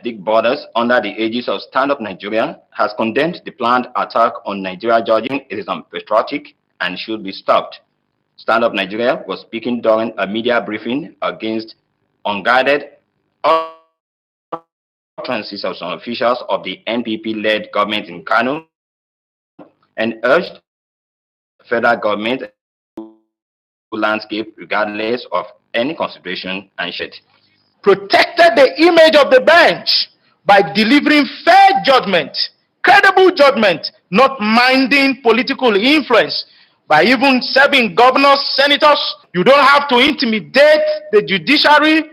ethnic borders under the aegis of Stand Up Nigeria has condemned the planned attack on Nigeria, judging it is unpatriotic and should be stopped. Stand Up Nigeria was speaking during a media briefing against unguided utterances of some officials of the NPP-led government in Kano and urged federal government landscape regardless of any consideration and shit. Protected the image of the bench by delivering fair judgment, credible judgment, not minding political influence, by even serving governors, senators. You don't have to intimidate the judiciary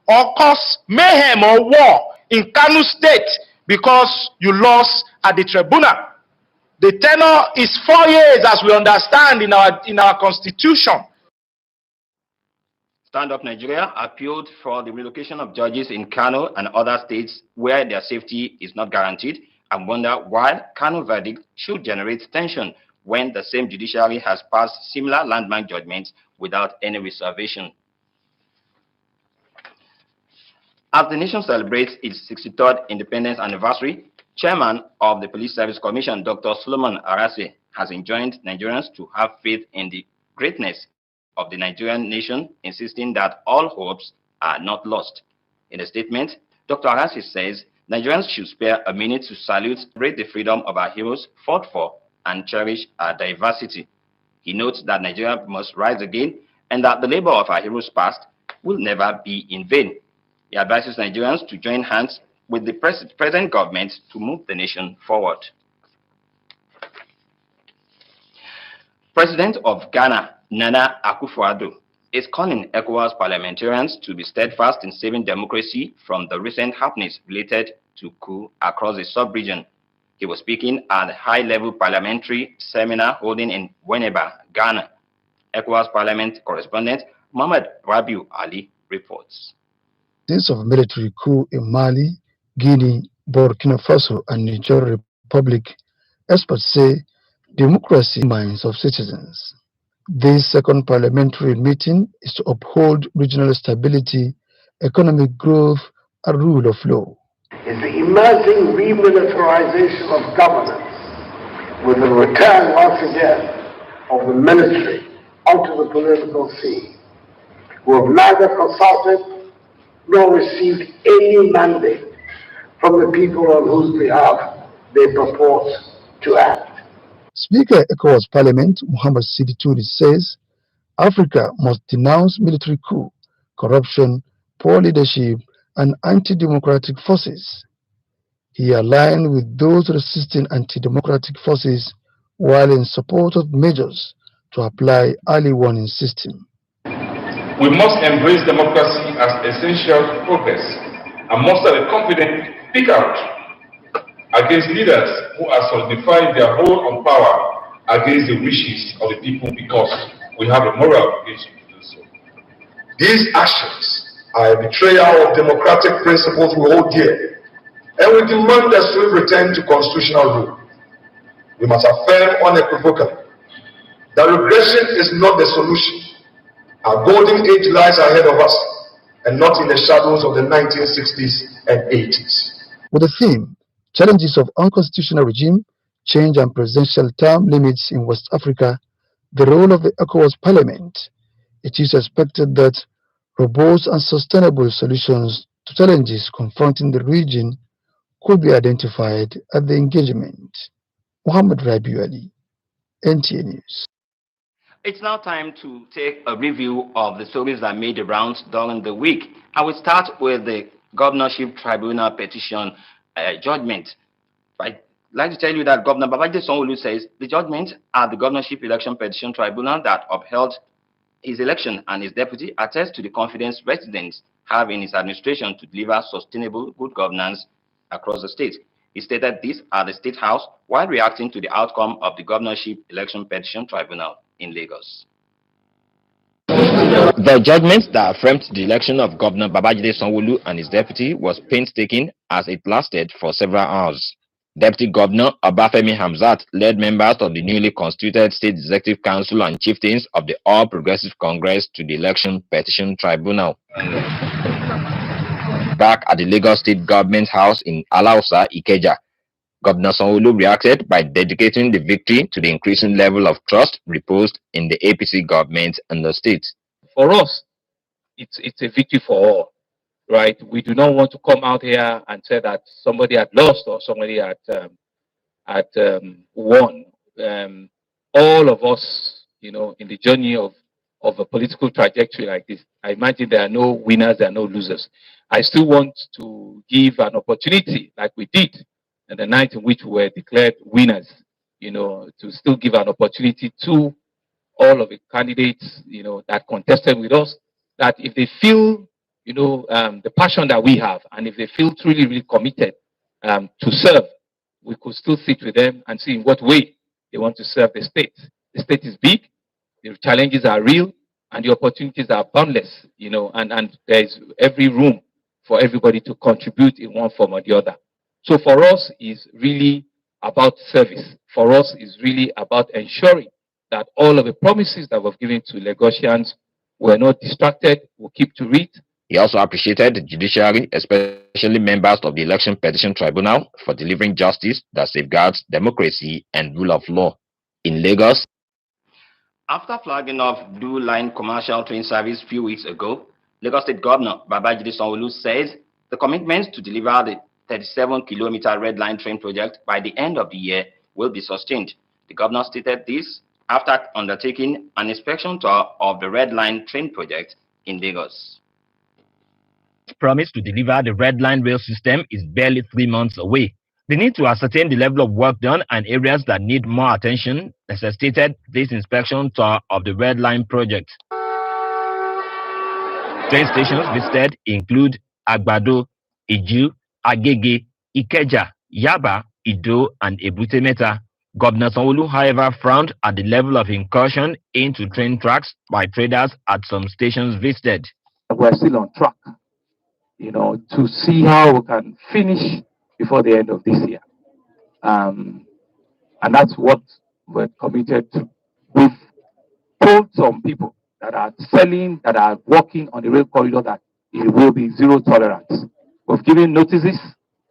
or cause mayhem or war in Kano State because you lost at the tribunal. The tenure is 4 years, as we understand in our constitution. Stand Up Nigeria appealed for the relocation of judges in Kano and other states where their safety is not guaranteed, and wonder why Kano verdict should generate tension when the same judiciary has passed similar landmark judgments without any reservation. As the nation celebrates its 63rd independence anniversary, Chairman of the Police Service Commission, Dr. Solomon Arase, has enjoined Nigerians to have faith in the greatness of the Nigerian nation, insisting that all hopes are not lost. In a statement, Dr. Arase says Nigerians should spare a minute to salute, celebrate the freedom of our heroes fought for, and cherish our diversity. He notes that Nigeria must rise again and that the labor of our heroes past will never be in vain. He advises Nigerians to join hands with the present government to move the nation forward. President of Ghana, Nana Akufo-Addo, is calling ECOWAS parliamentarians to be steadfast in saving democracy from the recent happenings related to coup across the sub-region. He was speaking at a high-level parliamentary seminar holding in Winneba, Ghana. ECOWAS Parliament correspondent Mohamed Rabiu Ali reports. Since of military coup in Mali, Guinea, Burkina Faso, and Niger Republic, experts say democracy minds of citizens. This second parliamentary meeting is to uphold regional stability, economic growth, and rule of law. Is the emerging remilitarization of governance with the return once again of the military onto the political scene, who have neither consulted nor received any mandate from the people on whose behalf they purport to act. Speaker ECOWAS Parliament Muhammad Sidi Touré says Africa must denounce military coup, corruption, poor leadership, and anti-democratic forces. He aligned with those resisting anti-democratic forces while in support of measures to apply early warning system. We must embrace democracy as essential to progress and muster a confident speak out against leaders who are solidifying their hold on power against the wishes of the people, because we have a moral obligation to do so. These actions are a betrayal of democratic principles we hold dear, and we demand a swift return to constitutional rule. We must affirm unequivocally that regression is not the solution. Our golden age lies ahead of us, and not in the shadows of the 1960s and 80s. With the theme, Challenges of Unconstitutional Regime, Change and Presidential Term Limits in West Africa, the role of the ECOWAS Parliament, it is expected that robust and sustainable solutions to challenges confronting the region could be identified at the engagement. Mohamed Rabiu Ali, NTA News. It's now time to take a review of the stories that made the rounds during the week. I will start with the Governorship Tribunal petition judgment. I'd like to tell you that Governor Babajide Sanwo-Olu says the judgment at the Governorship Election Petition Tribunal that upheld his election and his deputy attests to the confidence residents have in his administration to deliver sustainable good governance across the state. He stated this at the State House while reacting to the outcome of the Governorship Election Petition Tribunal in Lagos. The judgment that affirmed the election of Governor Babajide Sanwo-Olu and his deputy was painstaking as it lasted for several hours. Deputy Governor Obafemi Hamzat led members of the newly constituted State Executive Council and chieftains of the All Progressive Congress to the Election Petition Tribunal. back at the Lagos State Government House in Alausa, Ikeja. Governor Sanwo-Olu reacted by dedicating the victory to the increasing level of trust reposed in the APC government in the state. For us, it's a victory for all, right? We do not want to come out here and say that somebody had lost or somebody had won. All of us, in the journey of a political trajectory like this, I imagine there are no winners, there are no losers. I still want to give an opportunity, like we did in the night in which we were declared winners, to still give an opportunity to all of the candidates, that contested with us, that if they feel, the passion that we have, and if they feel truly, really committed to serve, we could still sit with them and see in what way they want to serve the state. The state is big, the challenges are real, and the opportunities are boundless, and there's every room for everybody to contribute in one form or the other. So for us, it's really about service. For us, it's really about ensuring that all of the promises that we've given to Lagosians were not distracted, we'll keep to it. He also appreciated the judiciary, especially members of the Election Petition Tribunal, for delivering justice that safeguards democracy and rule of law. In Lagos, after flagging off Blue Line commercial train service a few weeks ago, Lagos State Governor Babajide Sanwo-Olu says the commitment to deliver the 37-kilometer Red Line train project by the end of the year will be sustained. The governor stated this after undertaking an inspection tour of the Red Line train project in Lagos. The promise to deliver the Red Line rail system is barely 3 months away. The need to ascertain the level of work done and areas that need more attention necessitated this inspection tour of the Red Line project. Train stations visited include Agbado, Iju, Agege, Ikeja, Yaba, Ido, and Ebute Meta. Governor Sanwo-Olu, however, frowned at the level of incursion into train tracks by traders at some stations visited. We're still on track, to see how we can finish before the end of this year. And that's what we're committed to. We've told some people that are selling, that are working on the rail corridor, that it will be zero tolerance. We've given notices,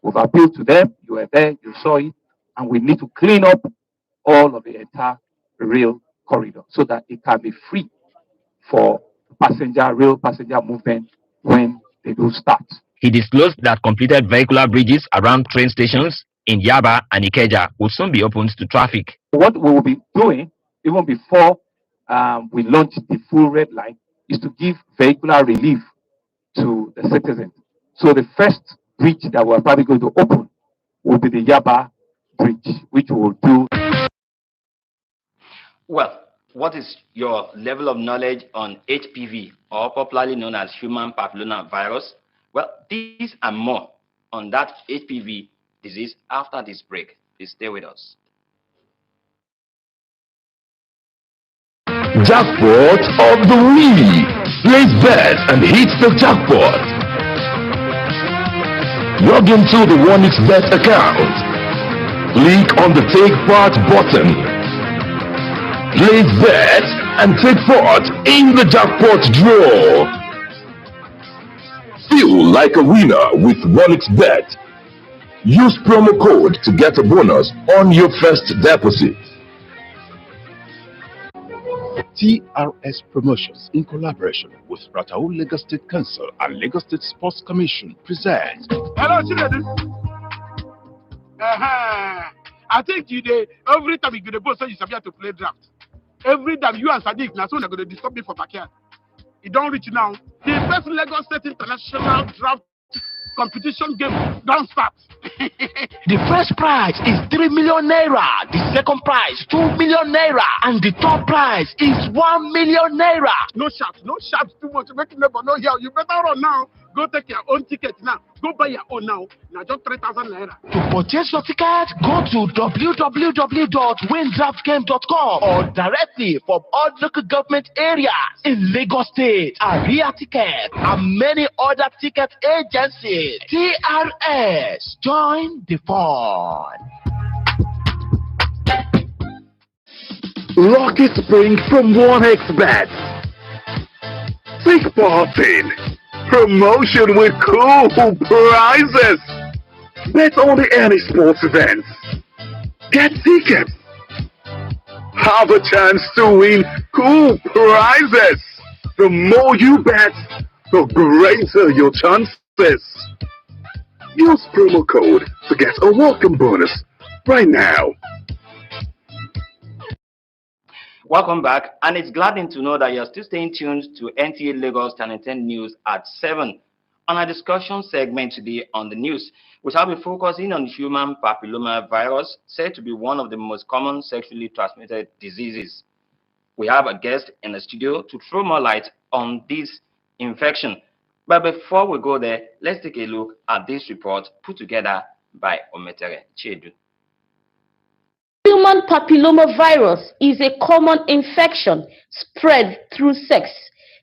we've appealed to them, you were there, you saw it, and we need to clean up all of the entire rail corridor so that it can be free for rail passenger movement when they do start. He disclosed that completed vehicular bridges around train stations in Yaba and Ikeja will soon be opened to traffic. What we will be doing, even before we launch the full Red Line, is to give vehicular relief to the citizens. So the first bridge that we're probably going to open will be the Yaba bridge, which will do. Well, what is your level of knowledge on HPV, or popularly known as human papillomavirus? Well, these and more on that HPV disease after this break. Please stay with us. Jackpot of the week. Place bet and hit the jackpot. Log into the OneXBet account. Click on the Take Part button. Place bet and take part in the jackpot draw. Feel like a winner with OneXBet. Use promo code to get a bonus on your first deposit. TRS Promotions, in collaboration with Ratau Lagos State Council and Lagos State Sports Commission, presents. Hello, children. I think every time you get a boss, you have to play draft. Every time you and Sadiq, now soon they're going to disturb me for backyard. It don't reach now. The first Lagos State International Draft Competition game don't start. The first prize is 3 million naira. The second prize 2 million naira, and the third prize is 1 million naira. No sharps too much. Make never know here. You better run now. Go take your own ticket now. Go buy your own now. Now just 3,000 naira. To purchase your ticket, go to www.windraftgame.com or directly from all local government areas in Lagos State, Area Ticket, and many other ticket agencies. TRS, join the fun. Lucky Spring from OneXBet. Take part in promotion with cool prizes. Bet on the any sports events. Get tickets. Have a chance to win cool prizes. The more you bet, the greater your chances. Use promo code to get a welcome bonus right now. Welcome back, and it's gladdening to know that you're still staying tuned to NTA Lagos 10 News at 7. On our discussion segment today on the news, we shall be focusing on human papilloma virus, said to be one of the most common sexually transmitted diseases. We have a guest in the studio to throw more light on this infection. But before we go there, let's take a look at this report put together by Ometere Chiedu. Human papillomavirus is a common infection spread through sex.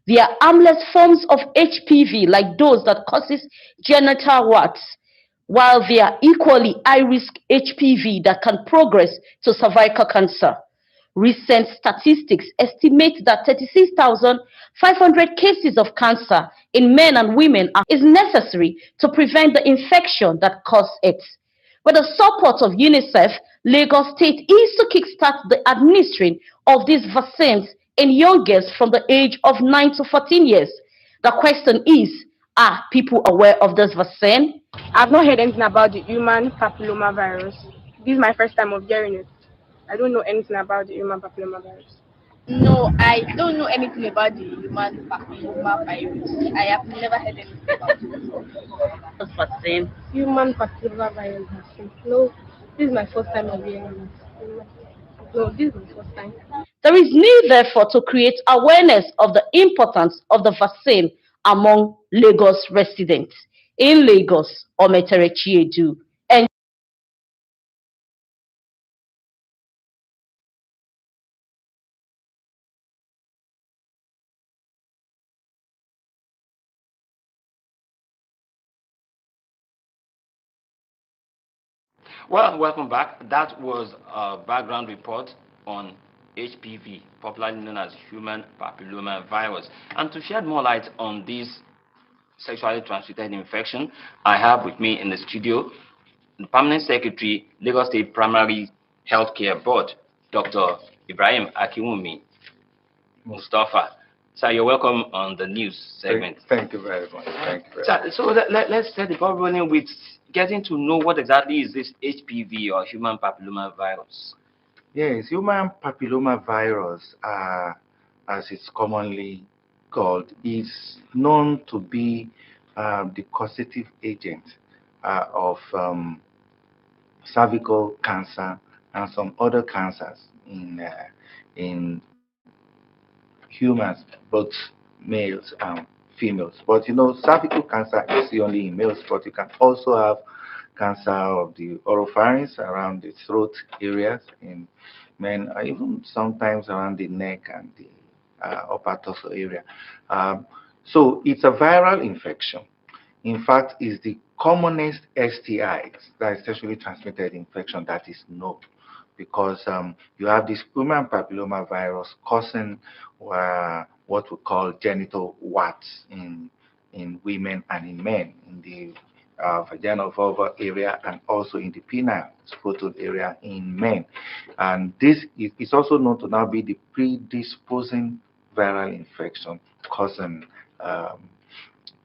They are harmless forms of HPV like those that causes genital warts, while they are equally high-risk HPV that can progress to cervical cancer. Recent statistics estimate that 36,500 cases of cancer in men and women is necessary to prevent the infection that causes it. With the support of UNICEF, Lagos State is to kickstart the administering of these vaccines in young girls from the age of 9 to 14 years. The question is, are people aware of this vaccine? I've not heard anything about the human papilloma virus. This is my first time of hearing it. I don't know anything about the human papilloma virus. No, I don't know anything about the human papilloma virus. I have never heard anything about it. Vaccine. Human papilloma virus vaccine. No, this is my first time of hearing it. No, this is my first time. There is need, therefore, to create awareness of the importance of the vaccine among Lagos residents. In Lagos, Ometere Chiedu. And Well, welcome back. That was a background report on HPV, popularly known as human papilloma virus. And to shed more light on this sexually transmitted infection, I have with me in the studio the Permanent Secretary, Lagos State Primary Healthcare Board, Dr. Ibrahim Akiwumi Mustafa. Sir, you're welcome on the news segment. Thank you very much. Thank you very much. So let's set the ball rolling with getting to know what exactly is this HPV or human papilloma virus. Yes, human papilloma virus, as it's commonly called, is known to be the causative agent of cervical cancer and some other cancers in humans, both males and females. But you know, cervical cancer is only in males, but you can also have cancer of the oropharynx around the throat areas in men, or even sometimes around the neck and the upper torso area. So it's a viral infection. In fact, it's the commonest STI, that is sexually transmitted infection, that is known, because you have this human papilloma virus causing what we call genital warts in women and in men, in the vaginal vulvar area and also in the penile scrotal area in men. And this is also known to now be the predisposing viral infection causing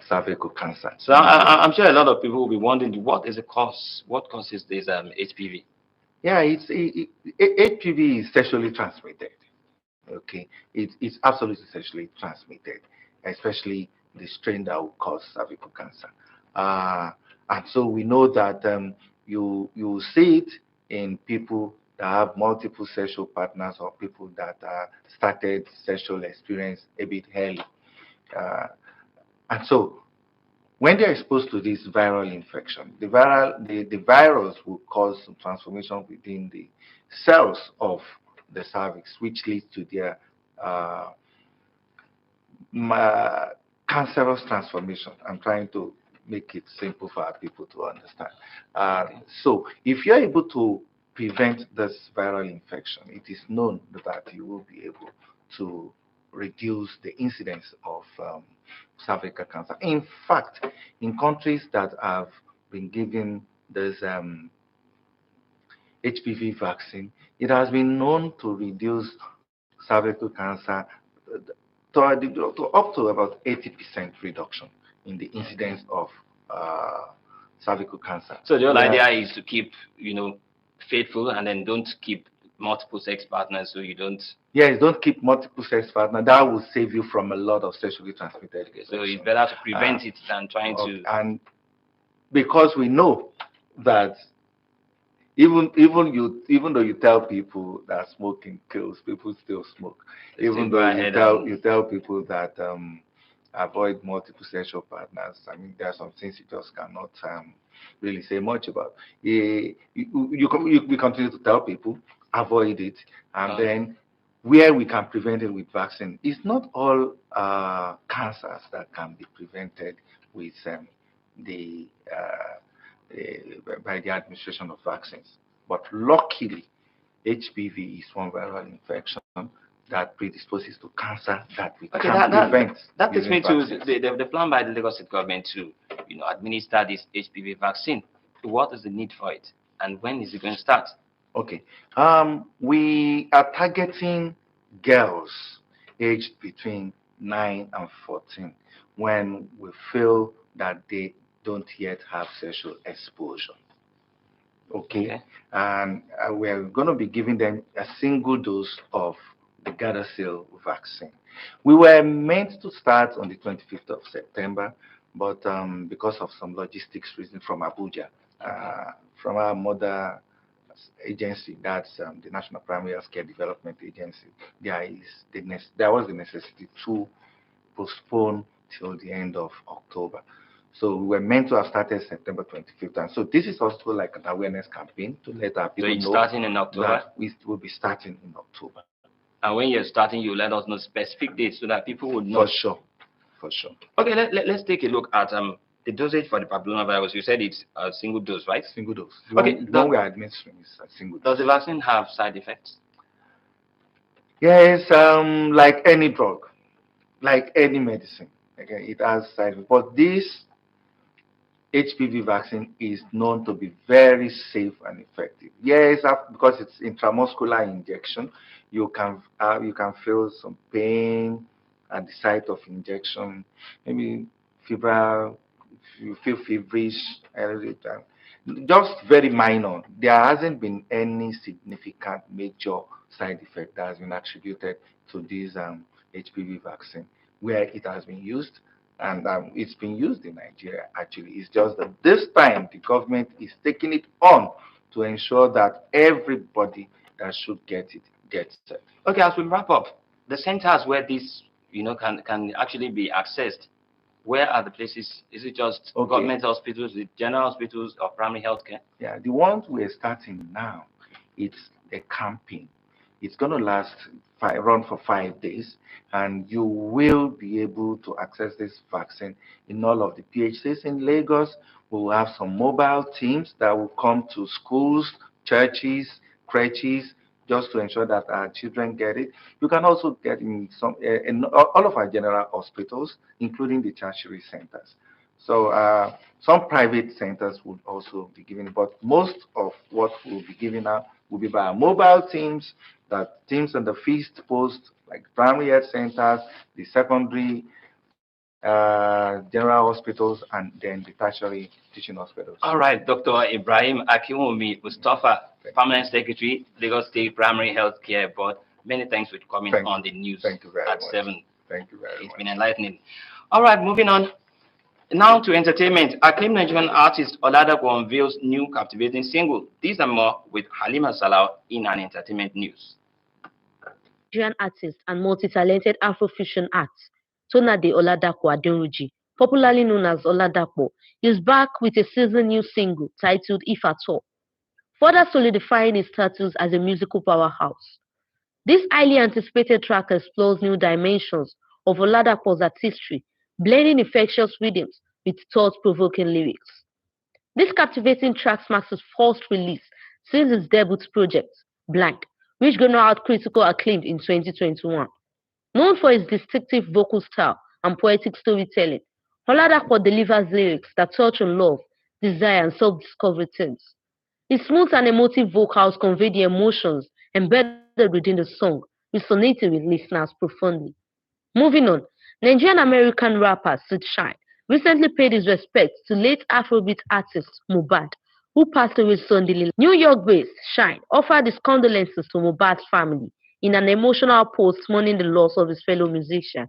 cervical cancer. So I'm sure a lot of people will be wondering, what is the cause? What causes this HPV? Yeah, HPV is sexually transmitted. Okay, it's absolutely sexually transmitted, especially the strain that will cause cervical cancer. And so we know that you see it in people that have multiple sexual partners or people that started sexual experience a bit early. And so when they're exposed to this viral infection, the virus will cause some transformation within the cells of the cervix, which leads to their cancerous transformation. I'm trying to make it simple for our people to understand. So if you're able to prevent this viral infection, it is known that you will be able to reduce the incidence of cervical cancer. In fact, in countries that have been given this HPV vaccine, it has been known to reduce cervical cancer to up to about 80% reduction in the incidence of cervical cancer. So the whole idea is to keep, faithful, and then don't keep multiple sex partners, so you don't. Yes, don't keep multiple sex partners. That will save you from a lot of sexually transmitted infections. So it's better to prevent it than trying to. And because we know that even though you tell people that smoking kills, people still smoke. Even though you tell people that avoid multiple sexual partners, I mean, there are some things you just cannot really say much about. We continue to tell people avoid it, and then where we can prevent it with vaccine. It's not all cancers that can be prevented with by the administration of vaccines. But luckily, HPV is one viral infection that predisposes to cancer that we can prevent. That takes me to the plan by the Lagos State government to, administer this HPV vaccine. What is the need for it, and when is it going to start? Okay, we are targeting girls aged between 9 and 14 when we feel that they don't yet have sexual exposure. Okay. And we're going to be giving them a single dose of the Gardasil vaccine. We were meant to start on the 25th of September, but because of some logistics reasons from Abuja, from our mother agency, that's the National Primary Health Care Development Agency, there was the necessity to postpone till the end of October. So we were meant to have started September 25th. And so this is also like an awareness campaign to let our people know starting in October? That we will be starting in October. And when you're starting, you let us know specific dates so that people would know. For sure. Okay, let's take a look at the dosage for the papillomavirus. You said it's a single dose, right? Single dose. Okay. The one we are administering is a single dose. Does the vaccine have side effects? Yes, like any drug, like any medicine. Okay, it has side effects. But this HPV vaccine is known to be very safe and effective. Yes, because it's intramuscular injection, you can feel some pain at the site of injection, maybe febrile, you feel feverish, just very minor. There hasn't been any significant major side effect that has been attributed to this HPV vaccine where it has been used. And it's been used in Nigeria, actually. It's just that this time the government is taking it on to ensure that everybody that should get it gets it. Okay, as we wrap up, the centers where this can actually be accessed, where are the places? Is it just government hospitals, the general hospitals, or primary health care? Yeah, the ones we're starting now, it's a campaign. It's going to run for 5 days, and you will be able to access this vaccine in all of the PHCs in Lagos. We will have some mobile teams that will come to schools, churches, creches, just to ensure that our children get it. You can also get in all of our general hospitals, including the tertiary centers. So some private centers would also be giving it, but most of what we'll be giving out will be by our mobile teams, that teams on the feast post, like primary health centers, the secondary general hospitals, and then the tertiary teaching hospitals. All right, Dr. Ibrahim Akinwumi Mustafa, Permanent Secretary, Lagos State Primary Health Care Board. Many thanks for coming on the news at 7. Thank you very much. It's been enlightening. All right, moving on. Now to entertainment. Acclaimed Nigerian artist Oladapo unveils new captivating single. These and more with Halima Salau in an entertainment news. Nigerian artist and multi-talented Afrofusion act, Tonade Oladapo Aderounji, popularly known as Oladapo, is back with a season new single titled If At All, further solidifying his status as a musical powerhouse. This highly anticipated track explores new dimensions of Oladapo's artistry, blending infectious rhythms with thought-provoking lyrics. This captivating track marks his first release since his debut project, Blank, which garnered critical acclaim in 2021. Known for his distinctive vocal style and poetic storytelling, Oladapo delivers lyrics that touch on love, desire, and self-discovery themes. His smooth and emotive vocals convey the emotions embedded within the song, resonating with listeners profoundly. Moving on, Nigerian-American rapper Sid Shine recently paid his respects to late Afrobeat artist Mohbad, who passed away Sunday. New York-based Shine offered his condolences to Mohbad's family in an emotional post mourning the loss of his fellow musician.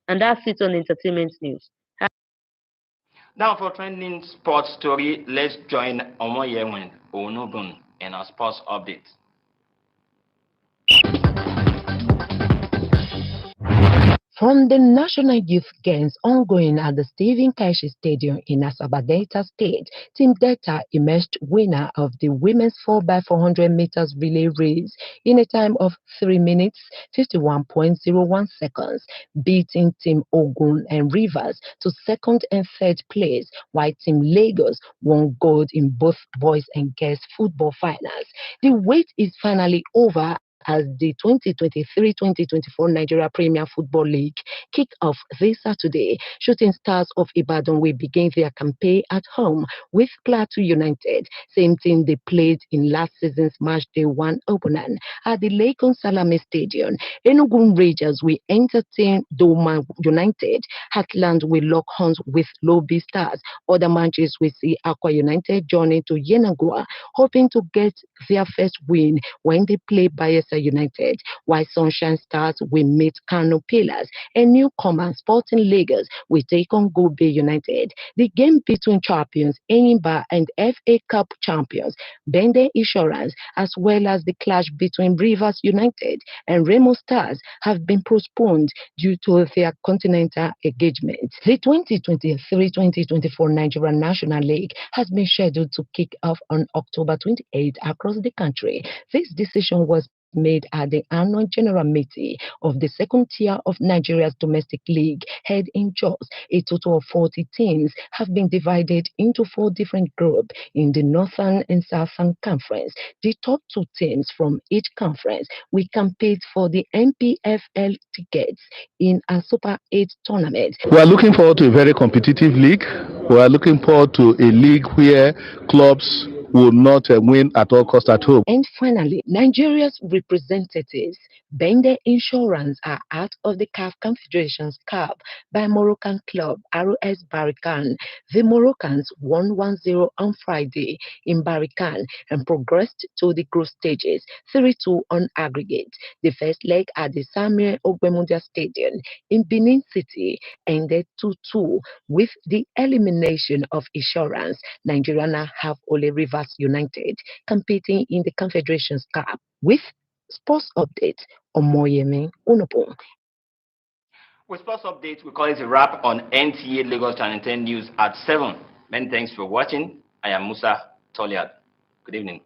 And that's it on entertainment news. Now for trending sports story, let's join Omoyemi Onobun in our sports update. From the National Youth Games ongoing at the Stephen Keshi Stadium in Asaba Delta State, Team Delta emerged winner of the women's 4x400 meters relay race in a time of 3 minutes 51.01 seconds, beating Team Ogun and Rivers to second and third place, while Team Lagos won gold in both boys and girls football finals. The wait is finally over as the 2023-2024 Nigeria Premier Football League kick off this Saturday. Shooting Stars of Ibadan will begin their campaign at home with Plateau United, same team they played in last season's Match Day 1 opponent at the Lekon Salami Stadium. Enugu Rangers will entertain Doma United. Heartland will lock horns with Lobby Stars. Other matches will see Aqua United journey to Yenagua, hoping to get their first win when they play Bayelsa United, while Sunshine Stars will meet Kano Pillars, and newcomer Sporting Lagos will take on Gobe United. The game between champions Enyimba and FA Cup champions Bende Insurance, as well as the clash between Rivers United and Remo Stars, have been postponed due to their continental engagement. The 2023-2024 Nigerian National League has been scheduled to kick off on October 28 across the country. This decision was made at the annual general meeting of the second tier of Nigeria's domestic league held in Jos. A total of 40 teams have been divided into 4 different groups in the Northern and Southern Conference. The top 2 teams from each conference will compete for the NPFL tickets in a Super 8 tournament. We are looking forward to a very competitive league. We are looking forward to a league where clubs will not win at all costs at home. And finally, Nigeria's representatives, Bende Insurance, are out of the CAF Confederations Cup by Moroccan club RS Barracan. The Moroccans won 1-0 on Friday in Barracan and progressed to the group stages 3-2 on aggregate. The first leg at the Samuel Ogbemundia Stadium in Benin City ended 2-2 with the elimination of Insurance. Nigeria now have only Rivers United competing in the Confederations Cup. With sports updates, Omoyemi Onobun. With sports updates, we call it a wrap on NTA Lagos Channel 10 News at 7. Many thanks for watching. I am Musa Toliad. Good evening.